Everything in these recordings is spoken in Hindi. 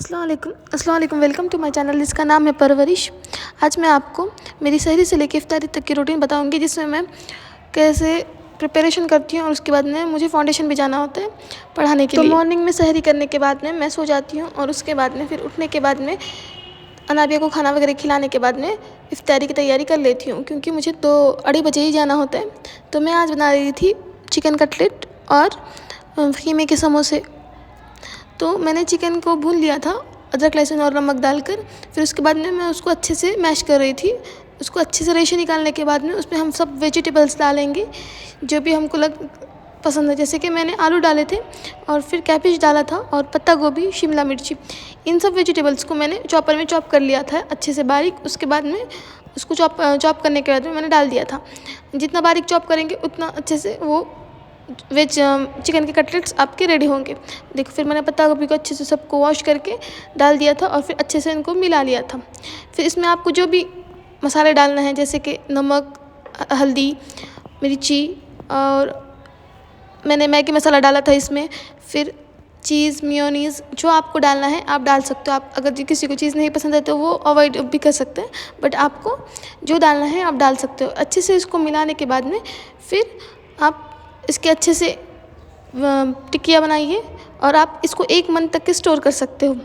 अस्सलाम वालेकुम वेलकम टू माय चैनल जिसका नाम है परवरिश। आज मैं आपको मेरी सहरी से लेकर इफ्तारी तक की रूटीन बताऊंगी, जिसमें मैं कैसे प्रिपरेशन करती हूँ और उसके बाद में मुझे फाउंडेशन भी जाना होता है पढ़ाने के लिए। तो मॉर्निंग में सहरी करने के बाद में मैं सो जाती हूँ और उसके बाद में फिर उठने के बाद में अनाबिया को खाना वगैरह खिलाने के बाद में इफ्तारी की तैयारी कर लेती हूँ, क्योंकि मुझे तो 2:30 बजे ही जाना होता है। तो मैं आज बना रही थी चिकन कटलेट और कीमे के समोसे। तो मैंने चिकन को भून लिया था अदरक लहसुन और नमक डालकर। फिर उसके बाद में मैं उसको अच्छे से मैश कर रही थी। उसको अच्छे से रेशे निकालने के बाद में उसमें हम सब वेजिटेबल्स डालेंगे जो भी हमको पसंद है। जैसे कि मैंने आलू डाले थे और फिर कैबेज डाला था और पत्ता गोभी, शिमला मिर्ची, इन सब वेजिटेबल्स को मैंने चॉपर में चॉप कर लिया था अच्छे से बारीक। उसके बाद में उसको चॉप करने के बाद में मैंने डाल दिया था। जितना बारीक चॉप करेंगे उतना अच्छे से वो वेज चिकन के कटलेट्स आपके रेडी होंगे। देखो, फिर मैंने पत्ता गोभी को अच्छे से सबको वॉश करके डाल दिया था और फिर अच्छे से इनको मिला लिया था। फिर इसमें आपको जो भी मसाले डालना है, जैसे कि नमक, हल्दी, मिर्ची, और मैंने मैगी मसाला डाला था इसमें। फिर चीज़, मेयोनीज़, जो आपको डालना है आप डाल सकते हो। आप अगर किसी को चीज़ नहीं पसंद है तो वो अवॉइड भी कर सकते हैं, बट आपको जो डालना है आप डाल सकते हो। अच्छे से इसको मिलाने के बाद में फिर आप इसके अच्छे से टिक्कियाँ बनाइए और आप इसको 1 मंथ तक के स्टोर कर सकते हो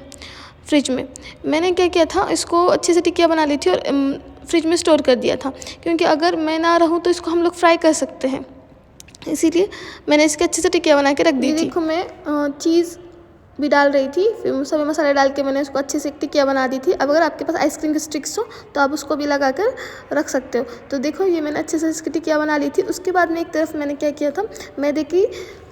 फ्रिज में। मैंने क्या किया था, इसको अच्छे से टिक्कियाँ बना ली थी और फ्रिज में स्टोर कर दिया था, क्योंकि अगर मैं ना रहूँ तो इसको हम लोग फ्राई कर सकते हैं। इसीलिए मैंने इसके अच्छे से टिक्कियाँ बना के रख दी थी। देखो, मैं चीज़ भी डाल रही थी, फिर सभी मसाले डाल के मैंने उसको अच्छे से टिक्कियाँ बना दी थी। अब अगर आपके पास आइसक्रीम की स्टिक्स हो तो आप उसको भी लगा कर रख सकते हो। तो देखो, ये मैंने अच्छे से इसकी टिक्कियाँ बना ली थी। उसके बाद में एक तरफ मैंने क्या किया था, मैदे की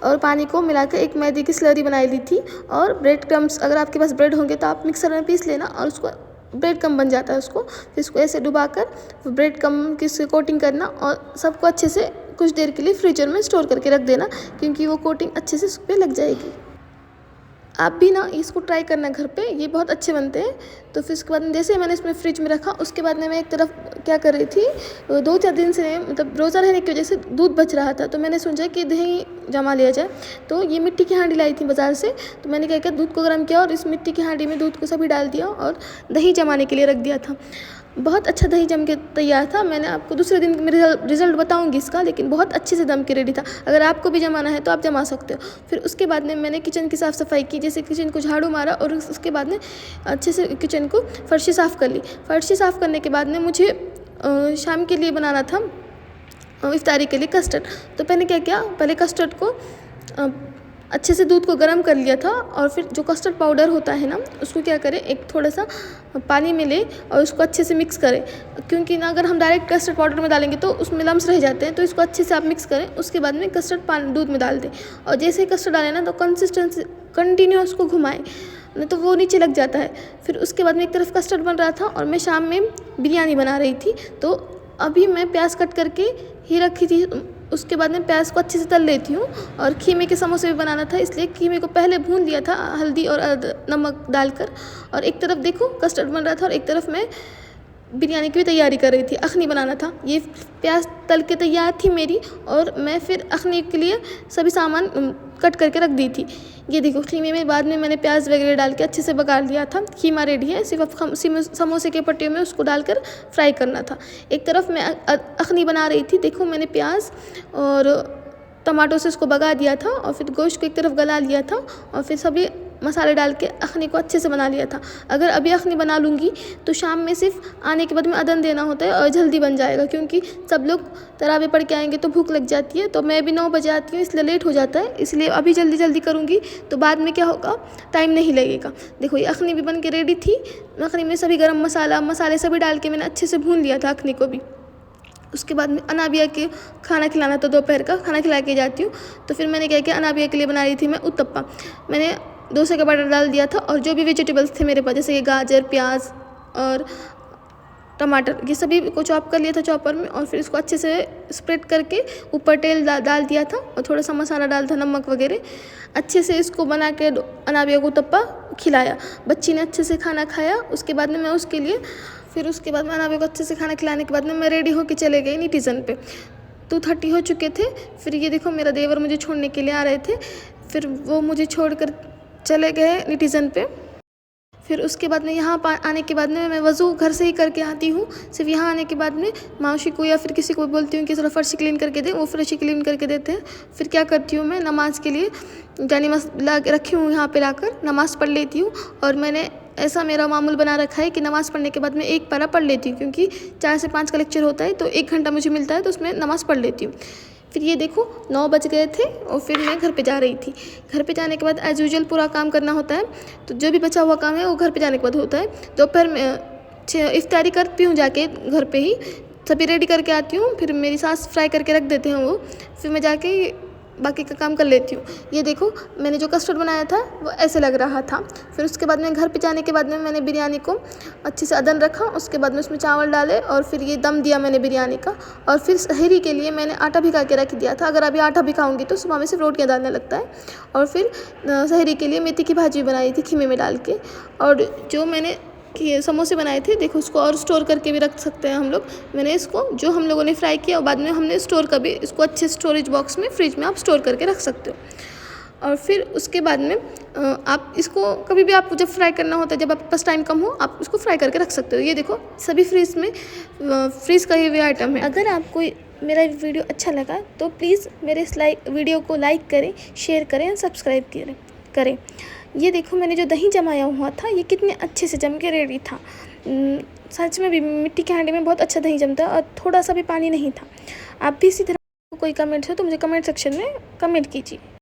और पानी को मिलाकर एक मैदे की स्लरी बनाई ली थी। और ब्रेड क्रम्स, अगर आपके पास ब्रेड होंगे तो आप मिक्सर में पीस लेना और उसको ब्रेड क्रम्ब बन जाता है उसको। फिर इसको ऐसे डुबा कर ब्रेड क्रम्ब की कोटिंग करना और सबको अच्छे से कुछ देर के लिए फ्रीजर में स्टोर करके रख देना, क्योंकि वो कोटिंग अच्छे से उस पर लग जाएगी। आप भी ना इसको ट्राई करना घर पे, ये बहुत अच्छे बनते हैं। तो फिर उसके बाद जैसे मैंने इसमें फ्रिज में रखा, उसके बाद में मैं एक तरफ क्या कर रही थी, 2-4 दिन से मतलब रोज़ा रहने की वजह से दूध बच रहा था। तो मैंने सोचा कि दही जमा लिया जाए। तो ये मिट्टी की हांडी लाई थी बाज़ार से। तो मैंने क्या किया, दूध को गर्म किया और इस मिट्टी की हांडी में दूध को सभी डाल दिया और दही जमाने के लिए रख दिया था। बहुत अच्छा दही जम के तैयार था। मैंने आपको दूसरे दिन मेरे रिज़ल्ट बताऊंगी इसका, लेकिन बहुत अच्छे से दम के रेडी था। अगर आपको भी जमाना है तो आप जमा सकते हो। फिर उसके बाद में मैंने किचन की साफ़ सफाई की, जैसे किचन को झाड़ू मारा और उसके बाद में अच्छे से किचन को फर्शी साफ़ कर ली। फर्शी साफ़ करने के बाद में मुझे शाम के लिए बनाना था इफ्तारी के लिए कस्टर्ड। तो मैंने क्या किया, पहले कस्टर्ड को अच्छे से दूध को गर्म कर लिया था और फिर जो कस्टर्ड पाउडर होता है ना, उसको क्या करें, एक थोड़ा सा पानी में ले और उसको अच्छे से मिक्स करें, क्योंकि ना अगर हम डायरेक्ट कस्टर्ड पाउडर में डालेंगे तो उसमें लम्स रह जाते हैं। तो इसको अच्छे से आप मिक्स करें। उसके बाद में कस्टर्ड पानी दूध में डाल दें और जैसे ही कस्टर्ड डालें ना तो कंसिस्टेंसी कंटिन्यू उसको घुमाएं, नहीं तो वो नीचे लग जाता है। फिर उसके बाद में एक तरफ कस्टर्ड बन रहा था और मैं शाम में बिरयानी बना रही थी। तो अभी मैं प्याज कट करके ही रखी थी। उसके बाद में प्याज को अच्छे से तल लेती हूँ और कीमे के समोसे भी बनाना था, इसलिए कीमे को पहले भून लिया था हल्दी और नमक डालकर। और एक तरफ देखो कस्टर्ड बन रहा था और एक तरफ मैं बिरयानी की भी तैयारी कर रही थी, अखनी बनाना था। ये प्याज तल के तैयार थी मेरी और मैं फिर अखनी के लिए सभी सामान कट करके रख दी थी। ये देखो, कीमे में बाद में मैंने प्याज वगैरह डाल के अच्छे से पका लिया था। कीमा रेडी है, सिर्फ समोसे के पट्टियों में उसको डालकर फ्राई करना था। एक तरफ मैं अखनी बना रही थी। देखो, मैंने प्याज और टमाटो से उसको भगा दिया था और फिर गोश्त को एक तरफ गला लिया था और फिर सभी मसाले डाल के अखनी को अच्छे से बना लिया था। अगर अभी अखनी बना लूँगी तो शाम में सिर्फ आने के बाद में अदन देना होता है और जल्दी बन जाएगा, क्योंकि सब लोग तरावी पढ़ के आएंगे तो भूख लग जाती है। तो मैं भी 9 बजे आती हूँ, इसलिए लेट हो जाता है। इसलिए अभी जल्दी जल्दी करूँगी तो बाद में क्या होगा, टाइम नहीं लगेगा। देखो, ये अखनी भी बन के रेडी थी। अखनी में सभी गर्म मसाले सभी डाल के मैंने अच्छे से भून लिया था अखनी को भी। उसके बाद में अनाबिया के खाना खिलाना था, दोपहर का खाना खिला के जाती हूँ। तो फिर मैंने क्या किया, अनाबिया के लिए बना रही थी मैं उत्तप्पा। मैंने डोसे का बैटर डाल दिया था और जो भी वेजिटेबल्स थे मेरे पास, जैसे कि गाजर, प्याज और टमाटर, ये सभी को चॉप कर लिया था चॉपर में। और फिर इसको अच्छे से स्प्रेड करके ऊपर तेल डाल दिया था और थोड़ा सा मसाला डाल था, नमक वगैरह। अच्छे से इसको बना के अनाबिया को उत्तप्पा खिलाया। बच्ची ने अच्छे से खाना खाया। उसके बाद में मैं उसके लिए उसके बाद में अनाबिया को अच्छे से खाना खिलाने के बाद में मैं रेडी होकर चले गई नीटिज़न पे। 2:30 हो चुके थे। फिर ये देखो, मेरा देवर मुझे छोड़ने के लिए आ रहे थे। फिर वो मुझे छोड़कर चले गए नीटिज़न पे। फिर उसके बाद में यहाँ आने के बाद में मैं वज़ू घर से ही करके आती हूँ। सिर्फ यहाँ आने के बाद में मौसी को या फिर किसी को बोलती हूँ कि ज़रा फ़र्श क्लीन करके दे, वो फ़र्श क्लीन करके देते हैं। फिर क्या करती हूँ, मैं नमाज़ के लिए जानिमज़ ला के रखी हूँ, यहाँ पे लाकर नमाज़ पढ़ लेती हूँ। और मैंने ऐसा मेरा मामूल बना रखा है कि नमाज़ पढ़ने के बाद मैं एक पारा पढ़ लेती हूँ, क्योंकि 4 से 5 का लेक्चर होता है, तो 1 घंटा मुझे मिलता है, तो उसमें नमाज़ पढ़ लेती हूँ। फिर ये देखो 9 बज गए थे और फिर मैं घर पे जा रही थी। घर पे जाने के बाद एज़ यूजुअल पूरा काम करना होता है, तो जो भी बचा हुआ काम है वो घर पे जाने के बाद होता है। दोपहर में इफ्तारी करती हूँ जाके घर पे ही, सभी रेडी करके आती हूँ। फिर मेरी सास फ्राई करके रख देते हैं वो, फिर मैं जाके बाकी का काम कर लेती हूँ। ये देखो मैंने जो कस्टर्ड बनाया था वो ऐसे लग रहा था। फिर उसके बाद में घर पे जाने के बाद में मैंने बिरयानी को अच्छे से अदन रखा, उसके बाद में उसमें चावल डाले और फिर ये दम दिया मैंने बिरयानी का। और फिर सहरी के लिए मैंने आटा भिगा के रख दिया था। अगर अभी आटा भिगाऊंगी तो सुबह में सिर्फ रोटियाँ डालने लगता है। और फिर सहरी के लिए मेथी की भाजी बनाई थी खीमे में डाल के। और जो मैंने कि समोसे बनाए थे, देखो उसको और स्टोर करके भी रख सकते हैं हम लोग। मैंने इसको जो हम लोगों ने फ्राई किया और बाद में हमने स्टोर कर भी, इसको अच्छे स्टोरेज बॉक्स में फ्रिज में आप स्टोर करके रख सकते हो। और फिर उसके बाद में आप इसको कभी भी आपको जब फ्राई करना होता है, जब आपके पास टाइम कम हो, आप इसको फ्राई करके रख सकते हो। ये देखो सभी फ्रिज में फ्रीज का ये आइटम है। अगर आपको मेरा वीडियो अच्छा लगा तो प्लीज़ मेरे इस वीडियो को लाइक करें, शेयर करें और सब्सक्राइब करें। ये देखो मैंने जो दही जमाया हुआ था, ये कितने अच्छे से जम के रेडी था। सच में भी मिट्टी के हांडी में बहुत अच्छा दही जमता है और थोड़ा सा भी पानी नहीं था। आप भी इसी तरह कोई कमेंट्स हो तो मुझे कमेंट सेक्शन में कमेंट कीजिए।